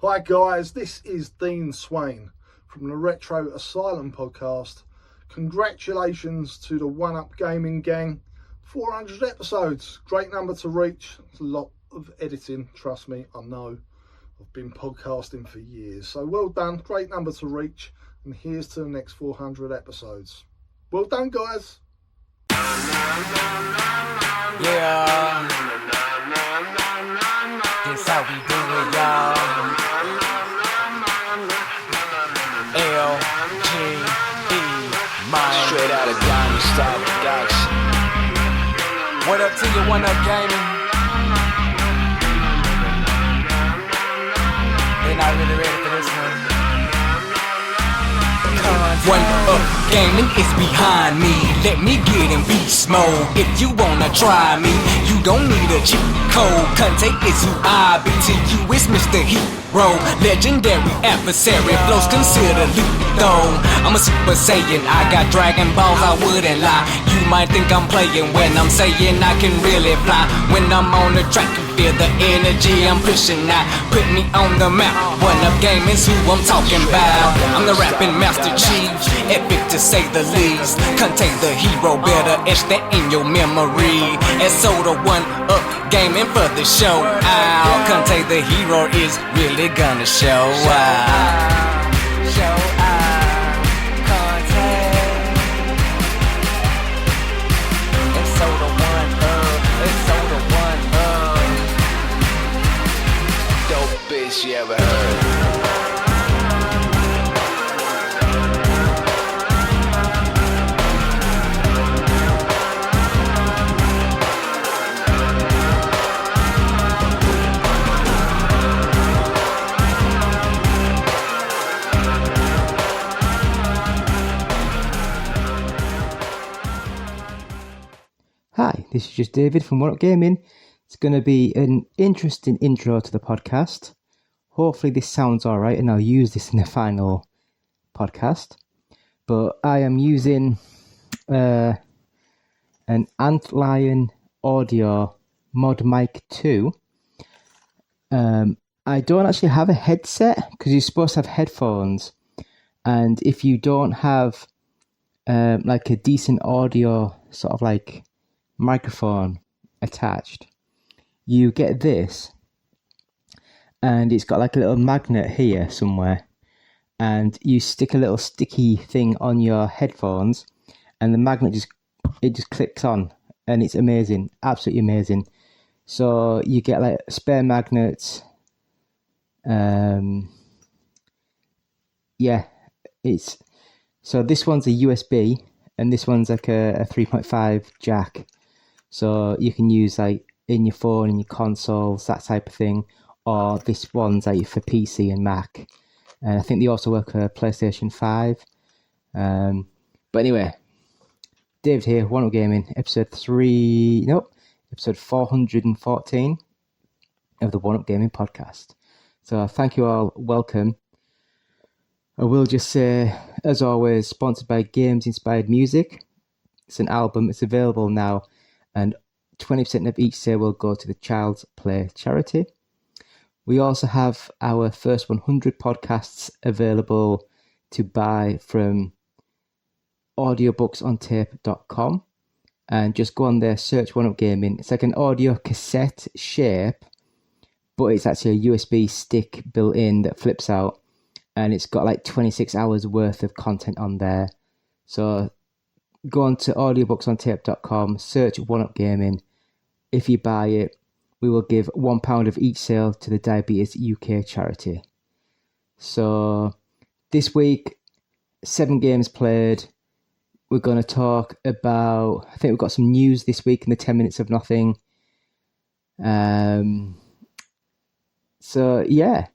Hi guys, this is Dean Swain from the Retro Asylum podcast. Congratulations to the One Up Gaming gang. 400 episodes, great number to reach. It's a lot of editing, trust me, I know. I've been podcasting for years, so well done, great number to reach. And here's to the next 400 episodes. Well done, guys. Yeah, this how we do it, y'all. L-G-E, man. Straight out of Diamond Style Production. What up to you, One Up Gaming? They're not really ready for this one. One Up Gaming is behind me. Let me get in beast mode. If you wanna try me, you don't need a cheat code. Conte is who I be. To you is Mr. Hero, legendary adversary. Flows considered lethal. I'm a Super Saiyan. I got Dragon Balls, I wouldn't lie. You might think I'm playing when I'm saying I can really fly. When I'm on the track, you feel the energy I'm pushing out. Put me on the map. One Up Gaming's who I'm talking about. I'm the rapping Master Chief, epic to say the least. Contain the hero, better etch that in your memory. And so the One Up Gaming for the show out. Contain the hero is really gonna show out. Show out. Contain. And so the One Up. And so the One Up. Dope bitch you ever heard. Hi, this is just David from One Up Gaming. It's going to be an interesting intro to the podcast. Hopefully this sounds alright and I'll use this in the final podcast. But I am using an Antlion Audio ModMic 2. I don't actually have a headset because you're supposed to have headphones. And if you don't have like a decent audio sort of like microphone attached, you get this, and it's got like a little magnet here somewhere, and you stick a little sticky thing on your headphones, and the magnet just clicks on, and it's amazing, absolutely amazing. So you get like spare magnets. So this one's a USB, and this one's like a 3.5 jack. So you can use like in your phone, in your consoles, that type of thing. Or this one's like for PC and Mac. And I think they also work for PlayStation 5. But anyway, David here, One Up Gaming, episode 414 of the One Up Gaming podcast. So thank you all, welcome. I will just say, as always, sponsored by Games Inspired Music. It's an album, it's available now, and 20% of each sale will go to the Child's Play charity. We also have our first 100 podcasts available to buy from audiobooksontape.com, and just go on there, search One Up Gaming. It's like an audio cassette shape, but it's actually a USB stick built in that flips out. And it's got like 26 hours worth of content on there. So go on to audiobooksontape.com, search One Up Gaming. If you buy it, we will give £1 of each sale to the Diabetes UK charity. So this week, 7 games played. We're going to talk about, I think we've got some news this week in the 10 minutes of nothing. So yeah.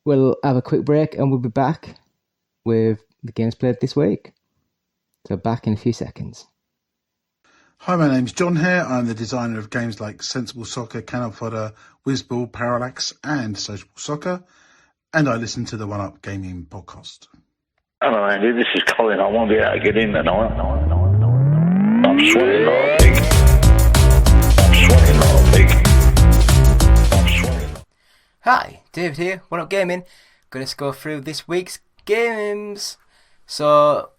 We'll have a quick break and we'll be back with the games played this week. So back in a few seconds. Hi, my name's John here. I'm the designer of games like Sensible Soccer, Cannon Fodder, Whizball, Parallax and Sociable Soccer. And I listen to the One Up Gaming podcast. Hello Andy, this is Colin. I won't be able to get in tonight. I'm sweating like a pig. I'm sweating like a pig. Hi, David here, One Up Gaming. Gonna go through this week's games. So,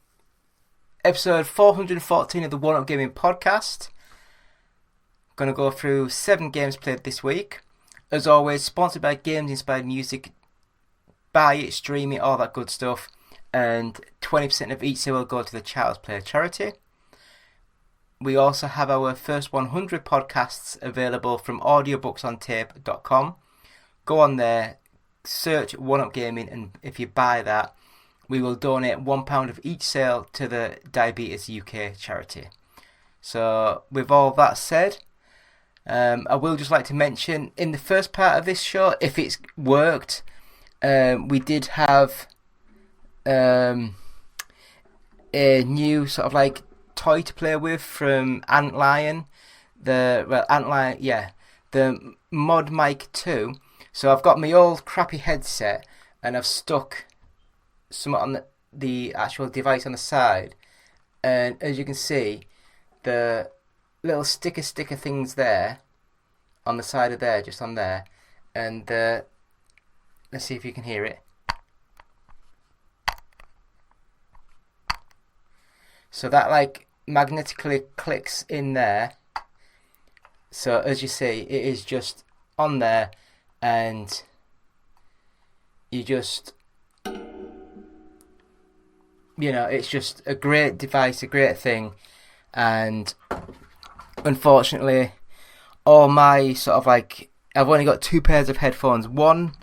episode 414 of the One Up Gaming podcast. Gonna go through 7 games played this week. As always, sponsored by Games Inspired Music. Buy it, stream it, all that good stuff. And 20% of each sale will go to the Child's Play charity. We also have our first 100 podcasts available from audiobooksontape.com. Go on there, search One Up Gaming, and if you buy that, we will donate £1 of each sale to the Diabetes UK charity. So, with all that said, I will just like to mention in the first part of this show, if it's worked, we did have a new sort of like toy to play with from Antlion, the ModMic 2. So I've got my old crappy headset and I've stuck some on the actual device on the side, and as you can see, the little sticker things there on the side of there, just on there, and let's see if you can hear it. So that like magnetically clicks in there. So as you see, it is just on there, and you just, it's just a great device, a great thing. And unfortunately, all my sort of like, I've only got 2 pairs of headphones. One,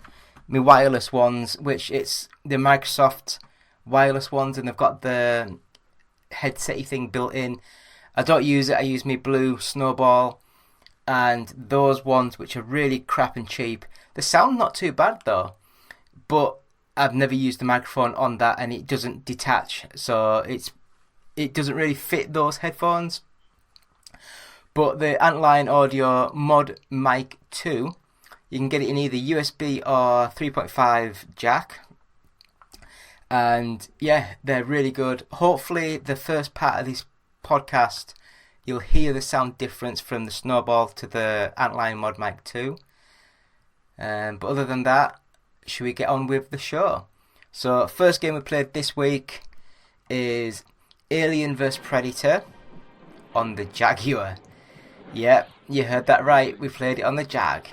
my wireless ones, which it's the Microsoft wireless ones, and they've got the headset-y thing built in. I don't use it. I use my Blue Snowball, and those ones which are really crap and cheap. The sound not too bad though, but I've never used the microphone on that, and it doesn't detach, so it doesn't really fit those headphones. But the Antlion Audio ModMic 2, you can get it in either USB or 3.5 jack. And yeah, they're really good. Hopefully the first part of this podcast, you'll hear the sound difference from the Snowball to the Antlion ModMic 2. But other than that, should we get on with the show? So first game we played this week is Alien vs Predator on the Jaguar. Yep, you heard that right, we played it on the Jag.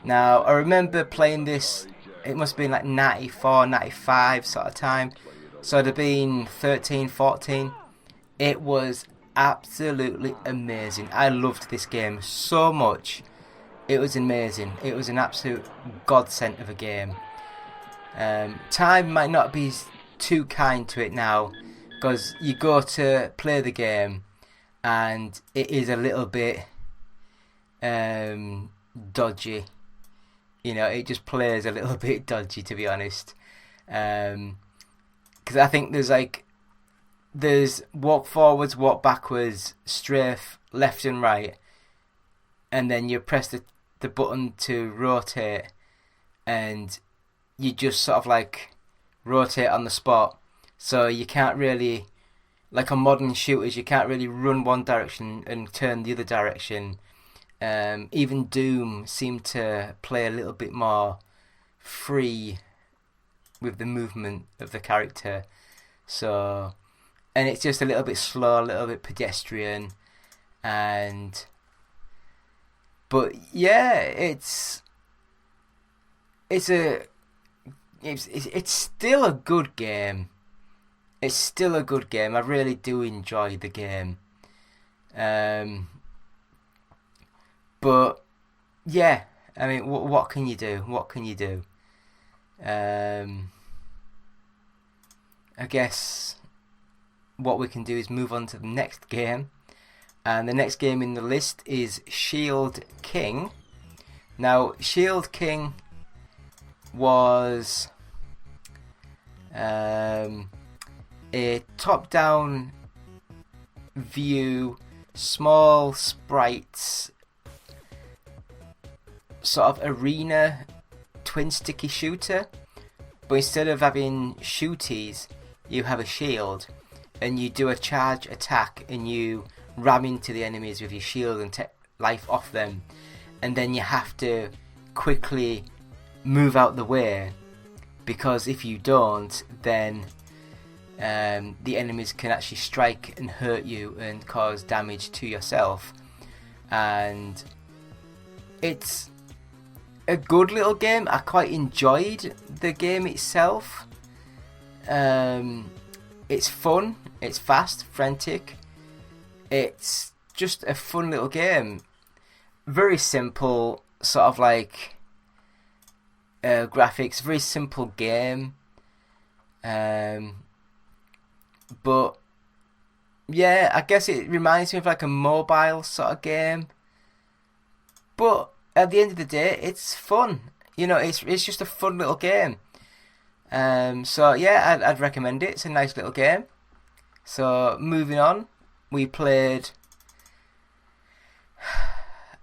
Now, I remember playing this, it must have been like 94, 95 sort of time. So it'd have been 13, 14. It was absolutely amazing. I loved this game so much. It was amazing. It was an absolute godsend of a game. Time might not be too kind to it now, because you go to play the game and it is a little bit dodgy. It just plays a little bit dodgy, to be honest. Because I think there's walk forwards, walk backwards, strafe, left and right, and then you press the button to rotate, and you just sort of like rotate on the spot. So you can't really, like on modern shooters, you can't really run one direction and turn the other direction. Even Doom seemed to play a little bit more free with the movement of the character. So, and it's just a little bit slow, a little bit pedestrian, but yeah, it's still a good game. It's still a good game. I really do enjoy the game. But yeah, I mean, what can you do? What can you do? I guess what we can do is move on to the next game. And the next game in the list is Shield King. Now, Shield King was a top-down view, small sprites, sort of arena twin sticky shooter, but instead of having shooties, you have a shield, and you do a charge attack, and you ram into the enemies with your shield and take life off them, and then you have to quickly move out the way, because if you don't, then the enemies can actually strike and hurt you and cause damage to yourself. And it's a good little game. I quite enjoyed the game itself. It's fun, it's fast, frantic. It's just a fun little game. Very simple, sort of like graphics, very simple game. But yeah, I guess it reminds me of like a mobile sort of game. But at the end of the day, it's fun. You know, it's just a fun little game. So yeah, I'd recommend it. It's a nice little game. So moving on, we played.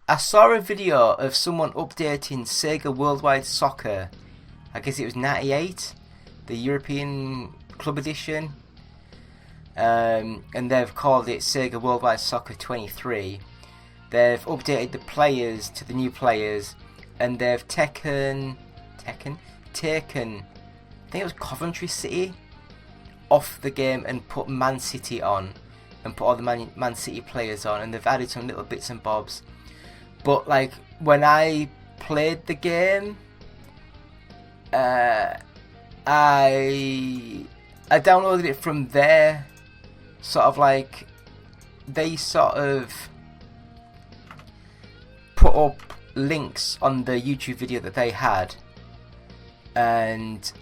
I saw a video of someone updating Sega Worldwide Soccer. I guess it was 98, the European Club Edition. And they've called it Sega Worldwide Soccer 23. They've updated the players to the new players, and they've taken, I think it was Coventry City off the game and put Man City on, and put all the Man City players on, and they've added some little bits and bobs. But like when I played the game, I downloaded it from there. Sort of like they sort of put up links on the YouTube video that they had, and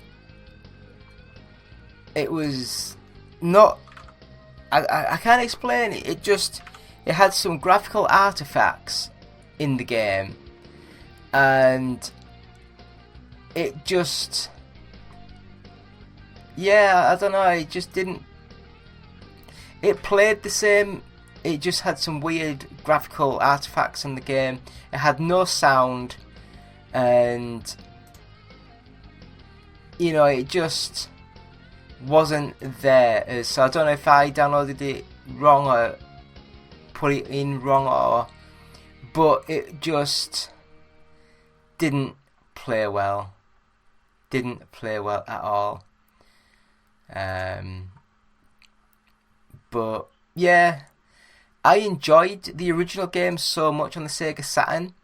it was not. I can't explain it. It had some graphical artifacts in the game, and it just, yeah, I don't know. It just didn't. It played the same. It just had some weird graphical artifacts in the game. It had no sound, and you know, it just wasn't there. So I don't know if I downloaded it wrong or put it in wrong, but it just didn't play well. Didn't play well at all. But yeah, I enjoyed the original game so much on the Sega Saturn.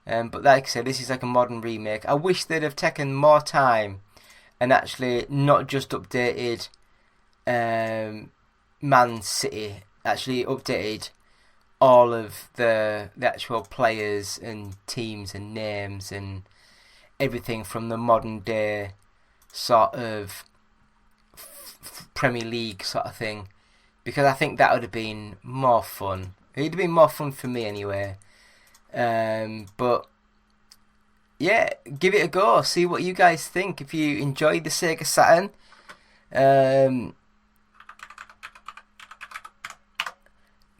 But like I said, this is like a modern remake. I wish they'd have taken more time and actually not just updated Man City, actually updated all of the actual players and teams and names and everything from the modern day sort of Premier League sort of thing, because I think that would have been more fun. It would have been more fun for me anyway. But yeah, give it a go. See what you guys think. If you enjoyed the Sega Saturn,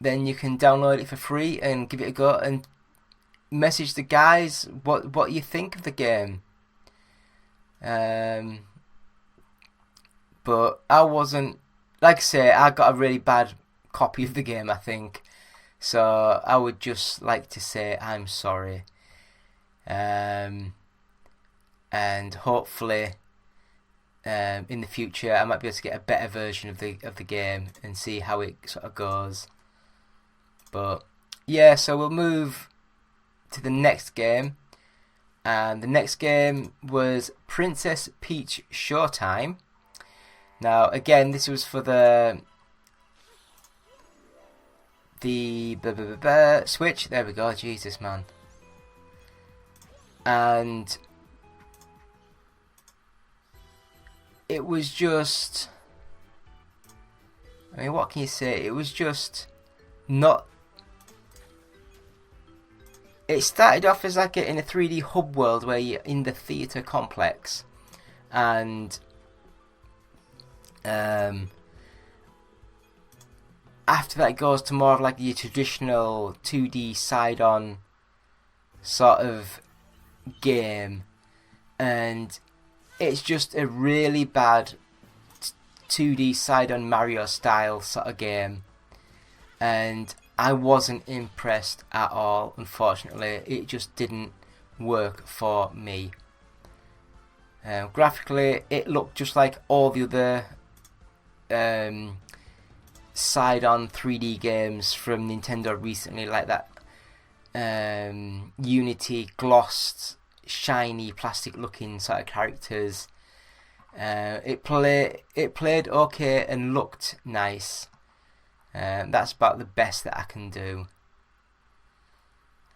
then you can download it for free and give it a go and message the guys what you think of the game. But I wasn't, like I say, I got a really bad copy of the game, I think. So I would just like to say I'm sorry. And hopefully in the future I might be able to get a better version of the game and see how it sort of goes. But yeah, so we'll move to the next game. And the next game was Princess Peach Showtime. Now again, this was for the Switch. There we go. Jesus, man. And it was just, I mean, what can you say? It was just not. It started off as like in a 3D hub world where you're in the theatre complex, and after that it goes to more of like your traditional 2D side-on sort of game, and it's just a really bad 2D side-on Mario style sort of game, and I wasn't impressed at all. Unfortunately, it just didn't work for me. Graphically, it looked just like all the other side-on 3D games from Nintendo recently, like that Unity glossed, shiny, plastic-looking sort of characters. It played okay and looked nice. That's about the best that I can do.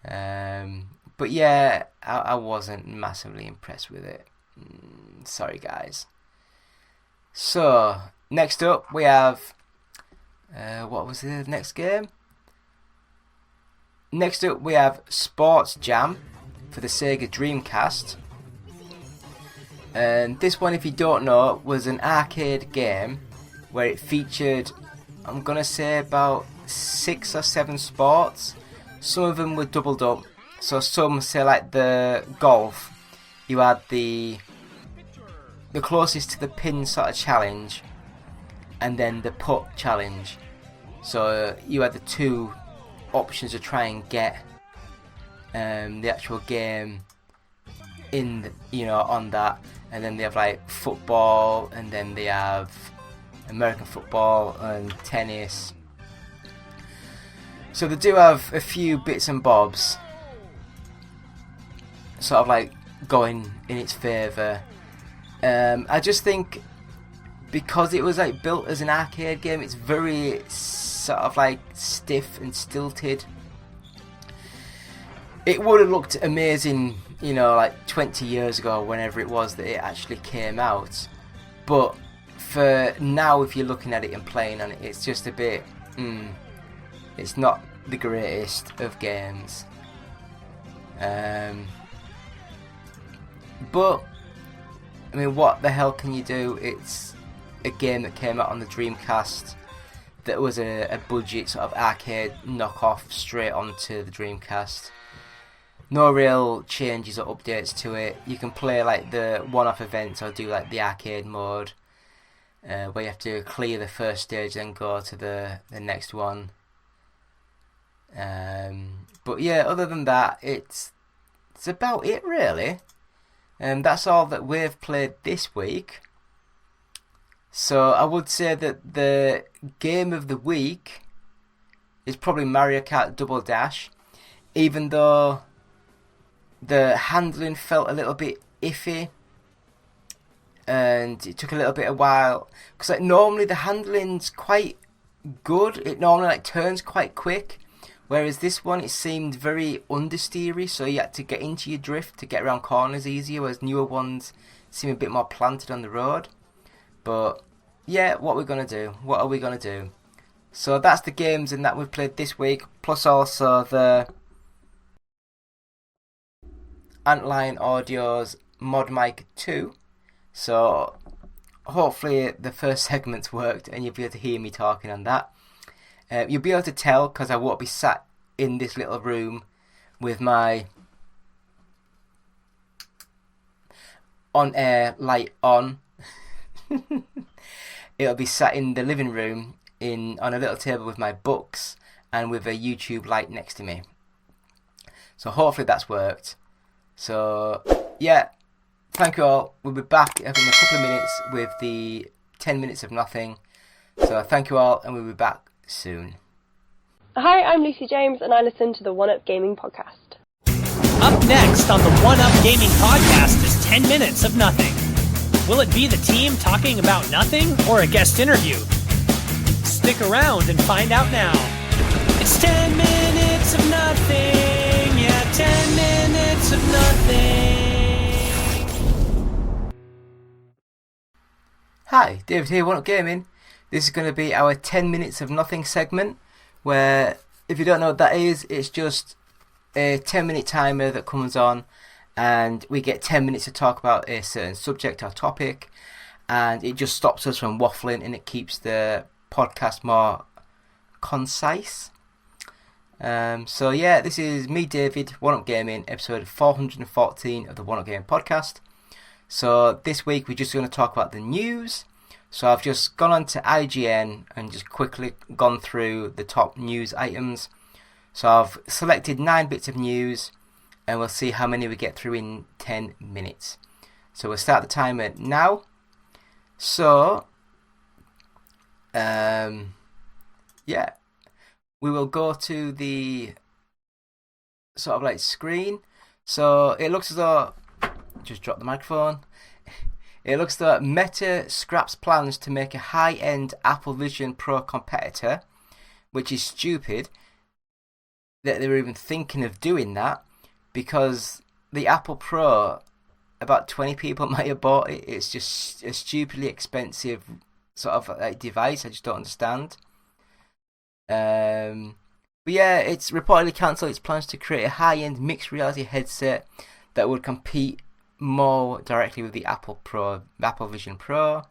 But yeah, I wasn't massively impressed with it. Sorry, guys. So, next up we have... what was the next game? Next up we have Sports Jam for the Sega Dreamcast. And this one, if you don't know, was an arcade game where it featured, I'm gonna say, about 6 or 7 sports. Some of them were doubled up. So some, say like the golf, you had the closest to the pin sort of challenge, and then the putt challenge. So you had the 2 options to try and get the actual game in, on that. And then they have like football, and then they have American football and tennis. So they do have a few bits and bobs sort of like going in its favour. I just think because it was like built as an arcade game, it's very sort of like stiff and stilted. It would have looked amazing, like 20 years ago, whenever it was that it actually came out. But for now, if you're looking at it and playing on it, it's just a bit, it's not the greatest of games. But, I mean, what the hell can you do? It's a game that came out on the Dreamcast that was a budget sort of arcade knockoff straight onto the Dreamcast. No real changes or updates to it. You can play like the one-off events or do like the arcade mode where you have to clear the first stage and go to the next one. But yeah, other than that, it's about it really. That's all that we've played this week. So I would say that the game of the week is probably Mario Kart Double Dash, even though the handling felt a little bit iffy and it took a little bit of while, because like normally the handling's quite good. It normally like turns quite quick, whereas this one, it seemed very understeery, so you had to get into your drift to get around corners easier, whereas newer ones seem a bit more planted on the road. But yeah, what are we going to do? So that's the games and that we've played this week, plus also the Antlion Audio's ModMic 2. So hopefully the first segment's worked and you'll be able to hear me talking on that. You'll be able to tell because I won't be sat in this little room with my on-air light on. It'll be sat in the living room on a little table with my books and with a YouTube light next to me. So hopefully that's worked. So yeah, thank you all. We'll be back in a couple of minutes with the 10 minutes of nothing. So thank you all, and we'll be back soon. Hi, I'm Lucy James, and I listen to the One Up Gaming Podcast. Up next on the One Up Gaming Podcast is 10 minutes of nothing. Will it be the team talking about nothing or a guest interview? Stick around and find out now. It's 10 minutes of nothing. Yeah, 10 minutes of nothing. Hi, David here, One Up Gaming. This is going to be our 10 minutes of nothing segment, where, if you don't know what that is, it's just a 10-minute timer that comes on and we get 10 minutes to talk about a certain subject or topic, and it just stops us from waffling and it keeps the podcast more concise. So yeah, this is me, David, One Up Gaming, episode 414 of the One Up Gaming Podcast. So this week we're just going to talk about the news. So I've just gone on to IGN and just quickly gone through the top news items. So I've selected 9 bits of news and we'll see how many we get through in 10 minutes. So we'll start the timer now. So, yeah, we will go to the sort of like screen. So it looks as though, just drop the microphone. It looks as though Meta scraps plans to make a high-end Apple Vision Pro competitor, which is stupid that they were even thinking of doing that, because the Apple Pro, about 20 people might have bought it. It's just a stupidly expensive sort of like device. I just don't understand. But yeah, it's reportedly cancelled its plans to create a high-end mixed reality headset that would compete more directly with the Apple Vision Pro.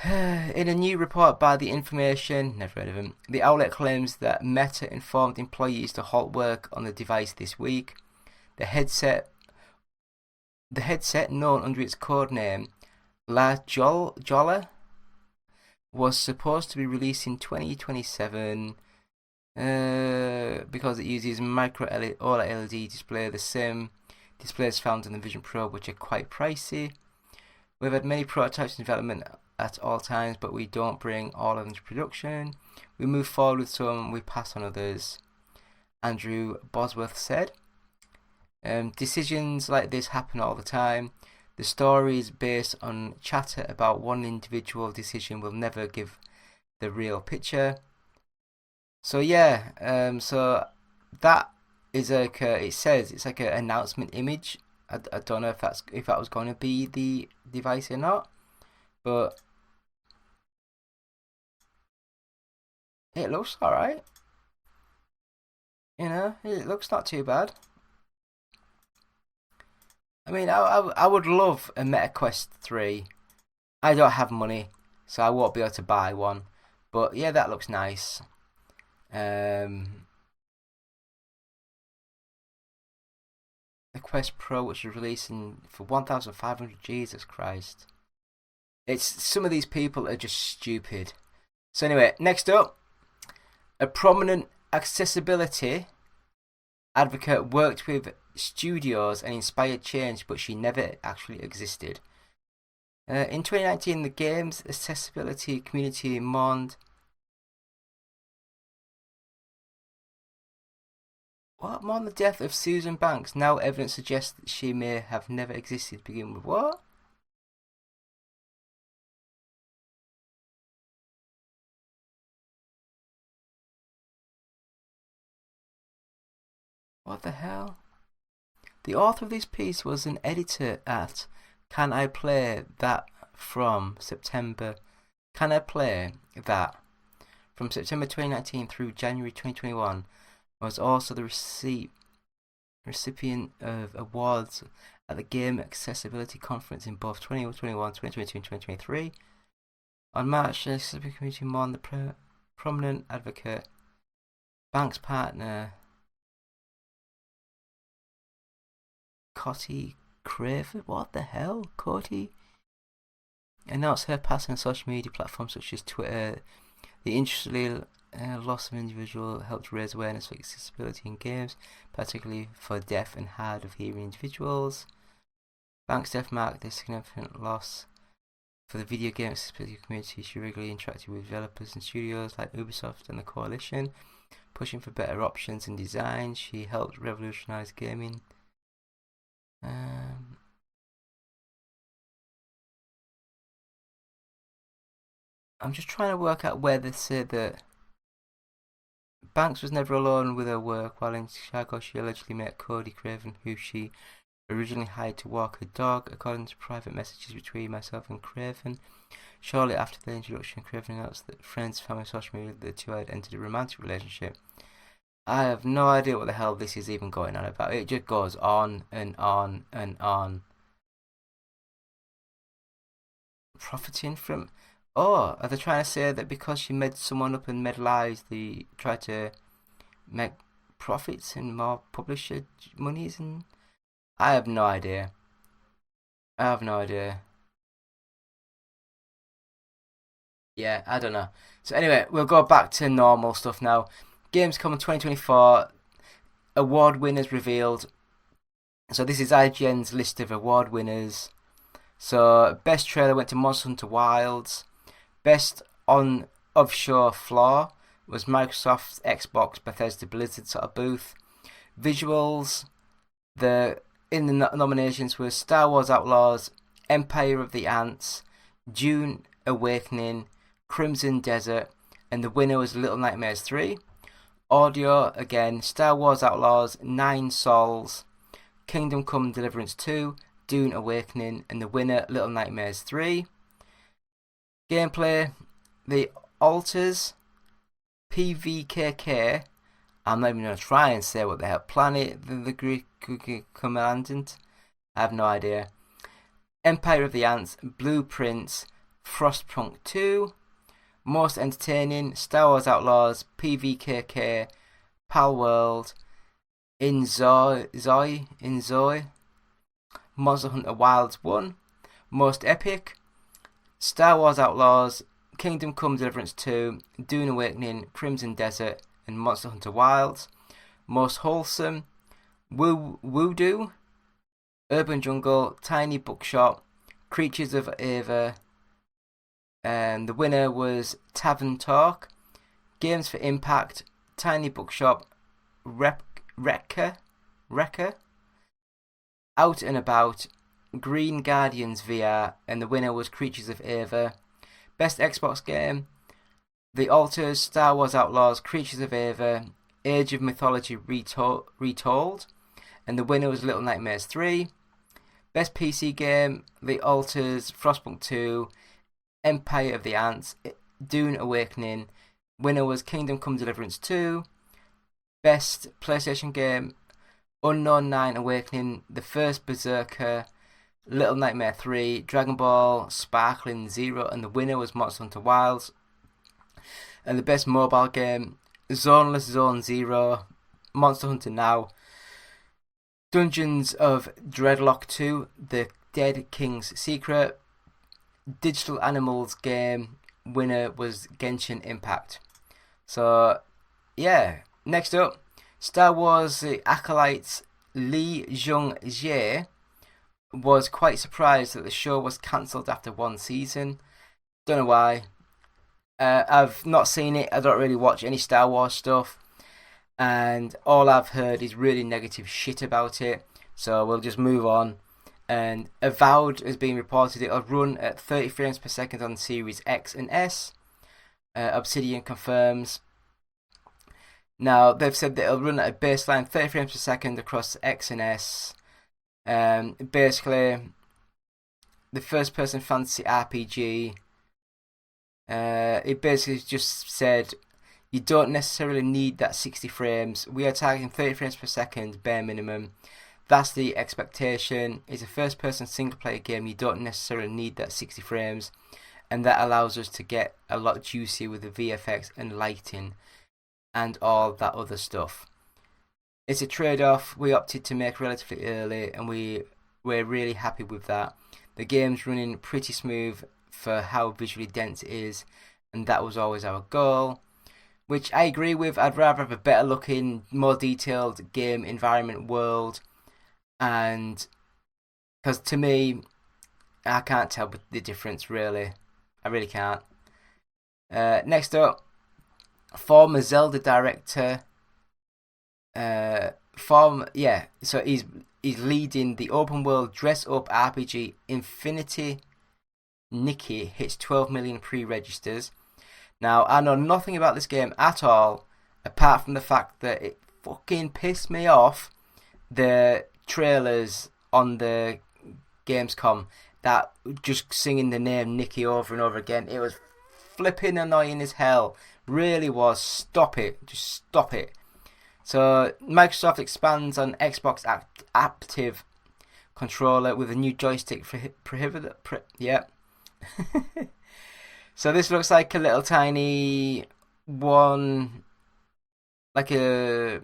In a new report by The Information, never heard of him, the outlet claims that Meta informed employees to halt work on the device this week. The headset, known under its code name La Jolla, was supposed to be released in 2027 because it uses micro OLED LED display, the same displays found in the Vision Pro, which are quite pricey. We've had many prototypes in development at all times, but we don't bring all of them to production. We move forward with some, we pass on others, Andrew Bosworth said. Decisions like this happen all the time. The story is based on chatter about one individual decision will never give the real picture. So yeah, so that is like it says it's like an announcement image. I don't know if that was going to be the device or not, but it looks alright. You know, it looks not too bad. I mean, I would love a Meta Quest 3. I don't have money, so I won't be able to buy one. But yeah, that looks nice. The Quest Pro, which is releasing for 1,500, Jesus Christ. Some of these people are just stupid. So anyway, next up, a prominent accessibility advocate worked with studios and inspired change, but she never actually existed. In 2019, the game's accessibility community mourned the death of Susan Banks. Now evidence suggests that she may have never existed to begin with. What? What the hell? The author of this piece was an editor at Can I Play That from September? Can I Play That from September 2019 through January 2021. Was also the recipient of awards at the Game Accessibility Conference in both 2021, 2022 and 2023. On March, the Accessibility Community mourned the prominent advocate, Banks' partner, Cotty Craven. What the hell? Cotty announced her passing on social media platforms such as Twitter. The interestingly loss of individual helped raise awareness for accessibility in games, particularly for deaf and hard of hearing individuals. Banks' death marked a significant loss for the video game accessibility community. She regularly interacted with developers and studios like Ubisoft and the Coalition, pushing for better options in design. She helped revolutionize gaming. I'm just trying to work out where they say that Banks was never alone with her work. While in Chicago, she allegedly met Cody Craven, who she originally hired to walk her dog. According to private messages between myself and Craven, shortly after the introduction, Craven announced that friends, family, social media, the two had entered a romantic relationship. I have no idea what the hell this is even going on about. It just goes on and on and on. Profiting from... Oh, are they trying to say that because she made someone up and made lies, they try to make profits and more publisher monies? And I have no idea. Yeah, I don't know. So anyway, we'll go back to normal stuff now. Gamescom 2024, award winners revealed. So this is IGN's list of award winners. So best trailer went to Monster Hunter Wilds. Best on offshore floor was Microsoft's Xbox Bethesda Blizzard sort of booth. Visuals, in the nominations were Star Wars Outlaws, Empire of the Ants, Dune Awakening, Crimson Desert, and the winner was Little Nightmares 3. Audio, again, Star Wars Outlaws, Nine Souls, Kingdom Come Deliverance 2, Dune Awakening, and the winner Little Nightmares 3. Gameplay, The Alters, PVKK, I'm not even going to try and say what the hell, Planet the Greek Commandant, I have no idea. Empire of the Ants, Blueprints, Frostpunk 2. Most entertaining, Star Wars Outlaws, PVKK, Pal World, Inzoi, Monster Hunter Wilds 1. Most epic, Star Wars Outlaws, Kingdom Come Deliverance 2, Dune Awakening, Crimson Desert, and Monster Hunter Wilds. Most wholesome, Voodoo, Urban Jungle, Tiny Bookshop, Creatures of Ava, and the winner was Tavern Talk. Games for Impact, Tiny Bookshop, Wrecker, Out and About, Green Guardians VR, and the winner was Creatures of Ava. Best Xbox game, The Alters, Star Wars Outlaws, Creatures of Ava, Age of Mythology Retold, and the winner was Little Nightmares 3. Best PC game, The Alters, Frostpunk 2, Empire of the Ants, Dune Awakening. Winner was Kingdom Come Deliverance 2. Best PlayStation game, Unknown 9 Awakening, The First Berserker, Little Nightmare 3, Dragon Ball Sparkling Zero, and the winner was Monster Hunter Wilds. And the best mobile game, Zoneless Zone Zero, Monster Hunter Now, Dungeons of Dreadlock 2, The Dead King's Secret, Digital Animals game, winner was Genshin Impact. So, yeah. Next up, Star Wars The Acolytes Lee Jung-jae was quite surprised that the show was cancelled after one season. Don't know why. I've not seen it. I don't really watch any Star Wars stuff. And all I've heard is really negative shit about it. So we'll just move on. And Avowed has been reported it'll run at 30 frames per second on Series X and S. Obsidian confirms. Now, they've said that it'll run at a baseline 30 frames per second across X and S. Basically, the first-person fantasy RPG. It basically just said, you don't necessarily need that 60 frames. We are targeting 30 frames per second, bare minimum. That's the expectation. It's a first-person single-player game. You don't necessarily need that 60 frames. And that allows us to get a lot juicier with the VFX and lighting and all that other stuff. It's a trade-off we opted to make relatively early, and we're really happy with that. The game's running pretty smooth for how visually dense it is, and that was always our goal, which I agree with. I'd rather have a better looking, more detailed game environment world, and because to me, I can't tell the difference really. I really can't. Next up, former Zelda director, so he's leading the open world dress up RPG Infinity Nikki hits 12 million pre-registers. Now, I know nothing about this game at all, apart from the fact that it fucking pissed me off, the trailers on the Gamescom, that just singing the name Nikki over and over again. It was flipping annoying as hell. Really was. Stop it. Just stop it. So, Microsoft expands on Xbox Active controller with a new joystick for So this looks like a little tiny one, like a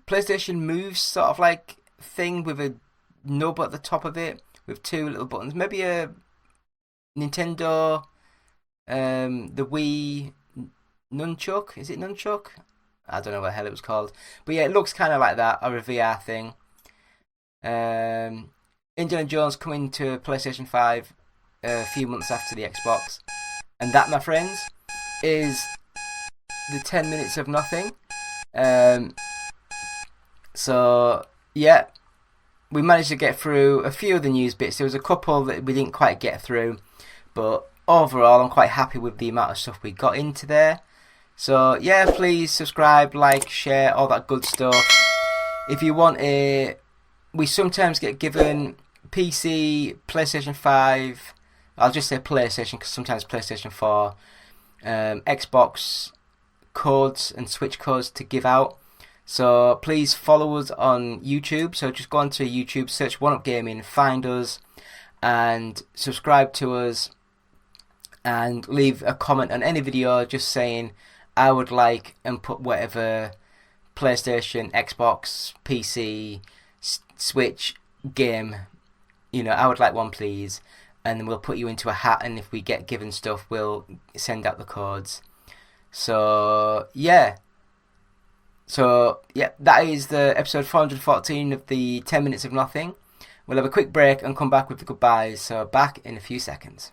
PlayStation Move sort of like thing with a nub at the top of it with two little buttons. Maybe a Nintendo, the Wii Nunchuk. Is it Nunchuk? I don't know what the hell it was called. But yeah, it looks kind of like that, or a VR thing. Indiana Jones coming to PlayStation 5 a few months after the Xbox. And that, my friends, is the 10 minutes of nothing. So, yeah, we managed to get through a few of the news bits. There was a couple that we didn't quite get through, but overall I'm quite happy with the amount of stuff we got into there. So, yeah, please subscribe, like, share, all that good stuff. If you want we sometimes get given PC, PlayStation 5, I'll just say PlayStation because sometimes PlayStation 4, Xbox codes and Switch codes to give out. So please follow us on YouTube. So just go onto YouTube, search 1UP Gaming, find us, and subscribe to us, and leave a comment on any video just saying I would like, and put whatever PlayStation, Xbox, PC, Switch game, I would like one please, and then we'll put you into a hat, and if we get given stuff we'll send out the codes. So yeah, that is the episode 414 of the 10 minutes of nothing. We'll have a quick break and come back with the goodbyes, so back in a few seconds.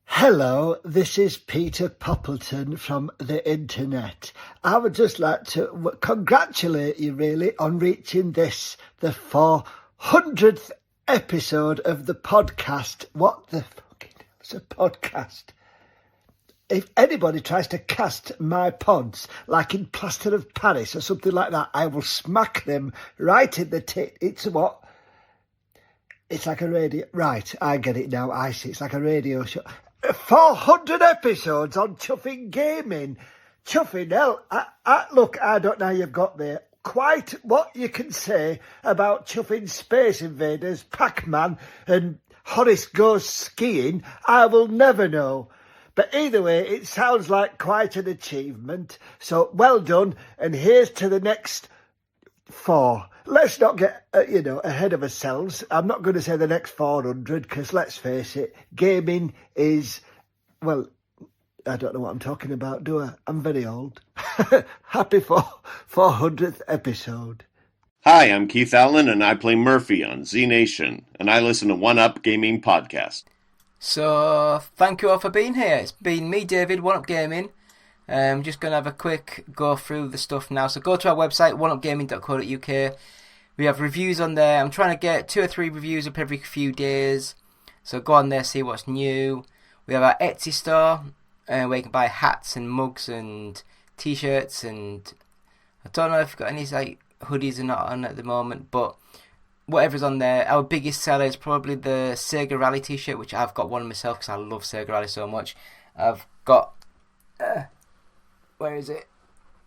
Hello, this is Peter Poppleton from the internet. I would just like to congratulate you really on reaching the 400th episode of the podcast. What the fucking hell is a podcast? If anybody tries to cast my pods like in plaster of Paris or something like that, I will smack them right in the tit. It's what? It's like a radio. Right, I get it now. I see. It's like a radio show. 400 episodes on chuffing gaming. Chuffing hell. Look, I don't know how you've got there. Quite what you can say about chuffing Space Invaders, Pac-Man and Horace Goes Skiing, I will never know. But either way, it sounds like quite an achievement. So well done, and here's to the next 4. Let's not get, ahead of ourselves. I'm not going to say the next 400 because let's face it, gaming is, well, I don't know what I'm talking about, do I? I'm very old. Happy 400th episode. Hi, I'm Keith Allen, and I play Murphy on Z Nation, and I listen to 1UP Gaming Podcast. So, thank you all for being here. It's been me, David, 1UP Gaming. I'm just going to have a quick go through the stuff now. So go to our website, oneupgaming.co.uk. We have reviews on there. I'm trying to get 2 or 3 reviews up every few days. So go on there, see what's new. We have our Etsy store, where you can buy hats and mugs and t-shirts. And I don't know if we've got any hoodies or not on at the moment, but whatever's on there. Our biggest seller is probably the Sega Rally t-shirt, which I've got one myself because I love Sega Rally so much. I've got... where is it?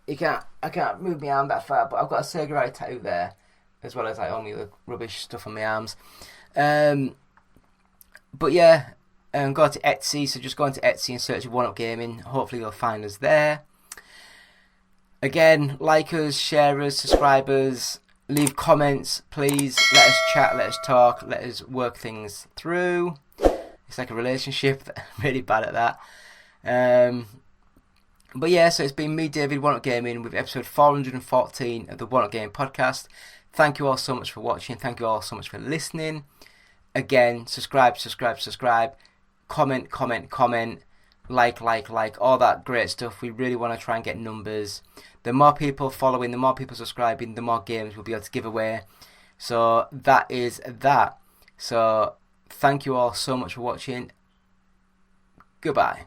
I can't move my arm that far, but I've got a Sega Rally tattoo there, as well as all my rubbish stuff on my arms. But yeah, go to Etsy, so just go into Etsy and search 1UP Gaming. Hopefully you'll find us there. Again, like us, share us, subscribe us, leave comments, please. Let us chat, let us talk, let us work things through. It's like a relationship. I'm really bad at that. But yeah, so it's been me, David, 1UP Gaming, with episode 414 of the 1UP Gaming Podcast. Thank you all so much for watching. Thank you all so much for listening. Again, subscribe, comment, like, all that great stuff. We really want to try and get numbers. The more people following, the more people subscribing, the more games we'll be able to give away. So that is that. So thank you all so much for watching. Goodbye.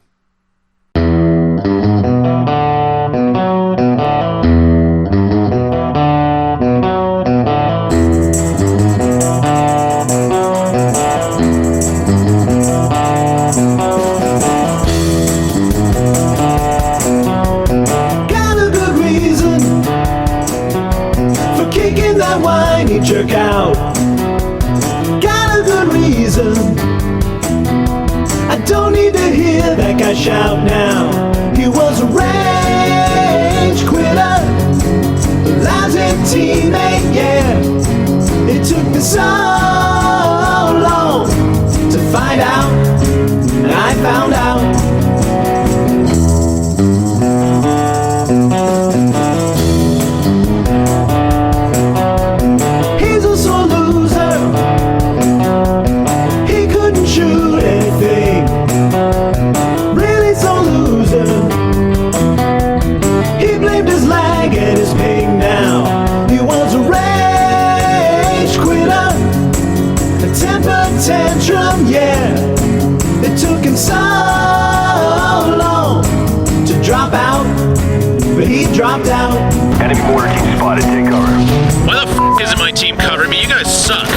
Jerk out. Got a good reason. I don't need to hear that guy shout now. He was a rage quitter, lousy teammate, yeah. It took me so long to find out, and I found out. He's a sore loser. tantrum, yeah. It took him so long to drop out, but he dropped out. Enemy mortar team spotted, take cover. Why the f*** isn't my team covering me? You guys suck.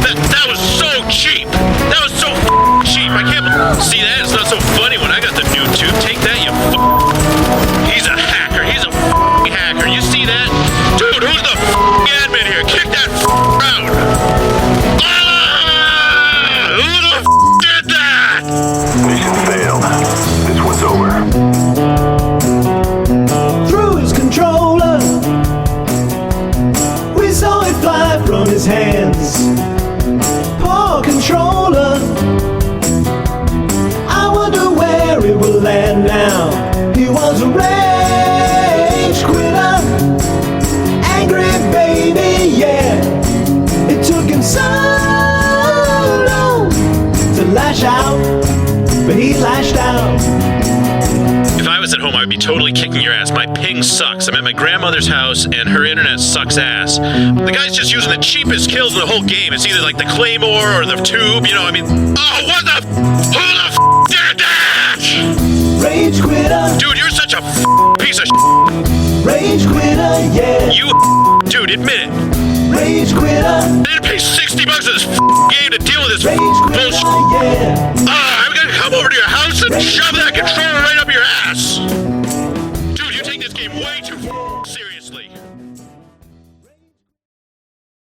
That was so cheap. That was so cheap. I can't see that. It's not so funny when I got the new tube. Take that, you He's a hacker. He's a hacker. You see that? Dude, who's the admin here? Kick that out. Who the did that? Mission failed. This one's over. Through his controller, we saw it fly from his hands. Poor controller, I wonder where it will land now. He was a rage quitter, angry baby, yeah. It took him so long to lash out, but he lashed out. If I was at home, I would be totally kicking your ass. My ping sucks. I'm at my grandmother's house, and her internet sucks ass. The guy's just using the cheapest kills in the whole game. It's either like the claymore or the tube, you know, I mean... Oh, what the... Who the did that? Rage quitter. Dude, you're such a piece of Rage quitter, yeah. You dude, admit it. Rage quitter. I didn't pay $60 for this game to deal with this bullshit. Yeah. I'm gonna come over to your house and shove that controller right up your ass.